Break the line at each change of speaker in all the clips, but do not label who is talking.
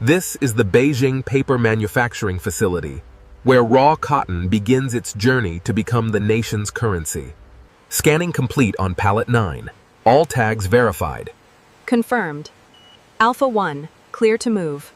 This is the Beijing paper manufacturing facility, where raw cotton begins its journey to become the nation's currency. Scanning complete on pallet 9. All tags verified.
Confirmed. Alpha 1, clear to move.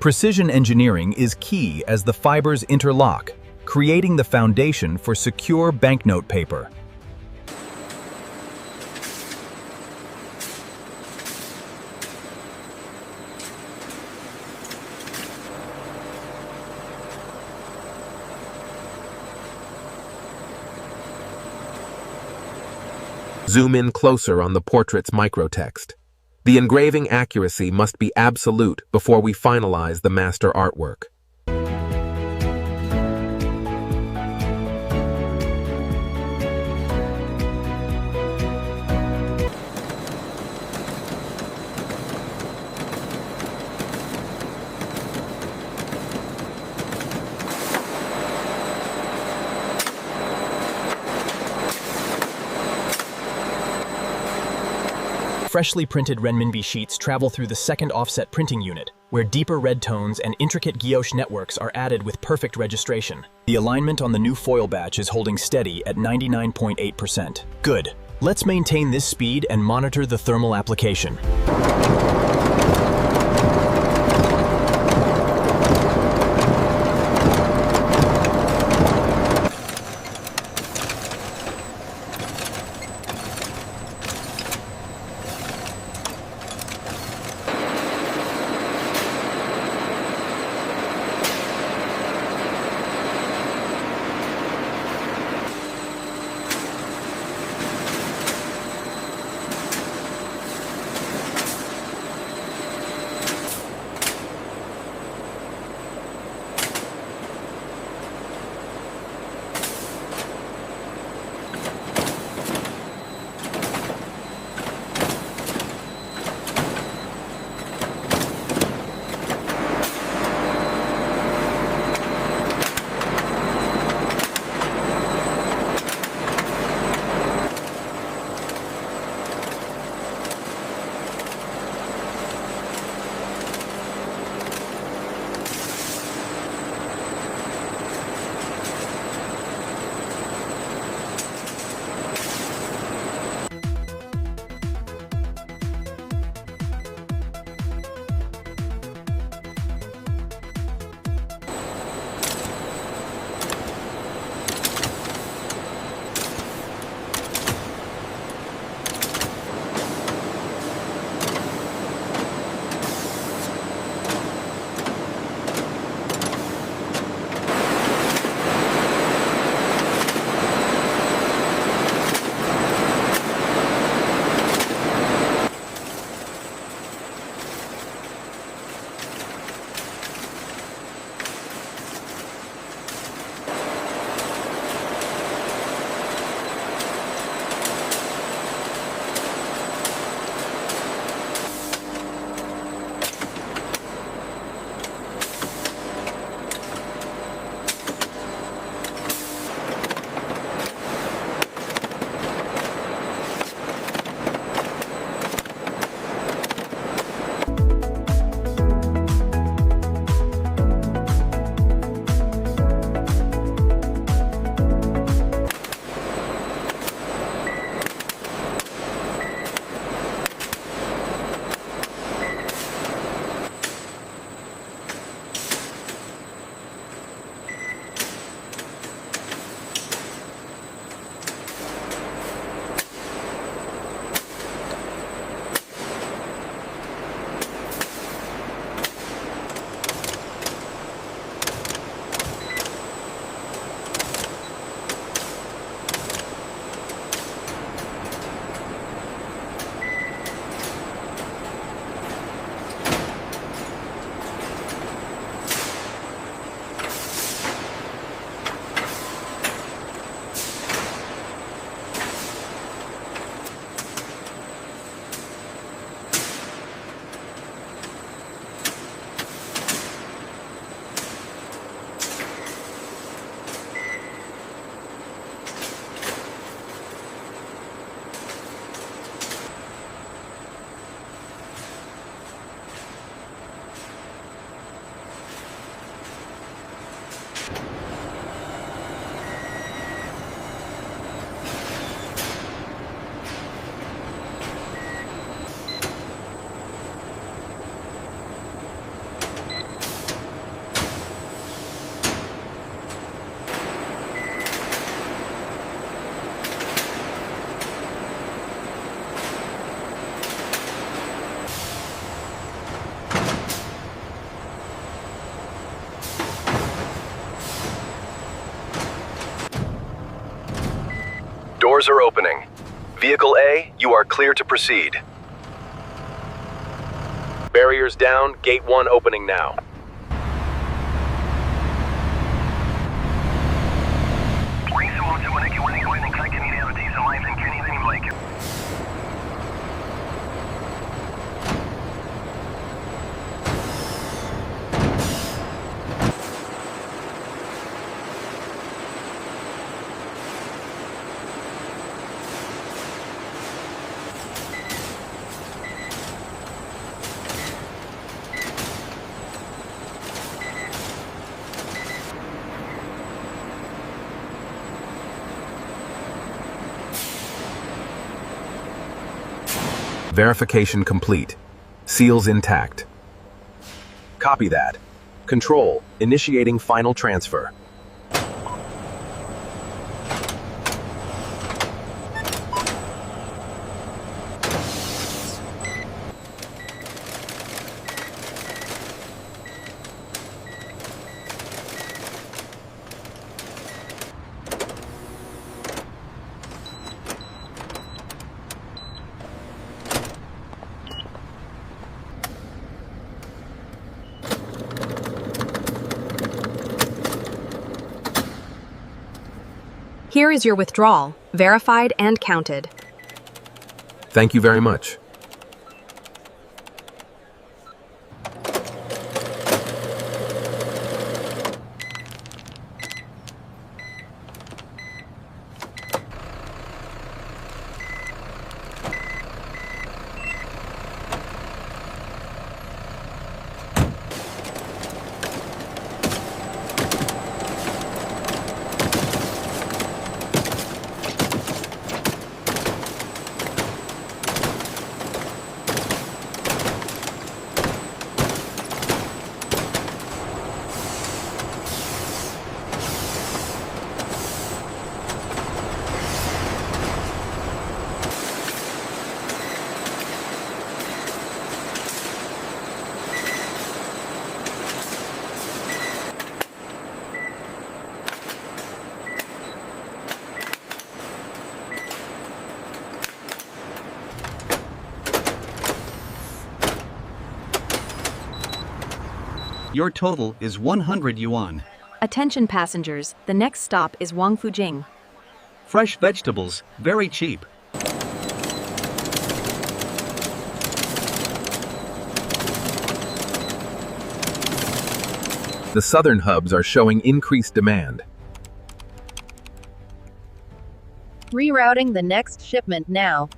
Precision engineering is key as the fibers interlock, creating the foundation for secure banknote paper.
Zoom in closer on the portrait's microtext. The engraving accuracy must be absolute before we finalize the master artwork.
Freshly printed Renminbi sheets travel through the second offset printing unit, where deeper red tones and intricate guilloche networks are added with perfect registration. The alignment on the new foil batch is holding steady at 99.8%. Good. Let's maintain this speed and monitor the thermal application.
Doors are opening. Vehicle A, you are clear to proceed.
Barriers down, gate 1 opening now. Verification complete. Seals intact. Copy that. Control, initiating final transfer.
Here is your withdrawal, verified and counted.
Thank you very much.
Your total is 100 yuan.
Attention passengers, the next stop is Wangfujing.
Fresh vegetables, very cheap.
The southern hubs are showing increased demand.
Rerouting the next shipment now.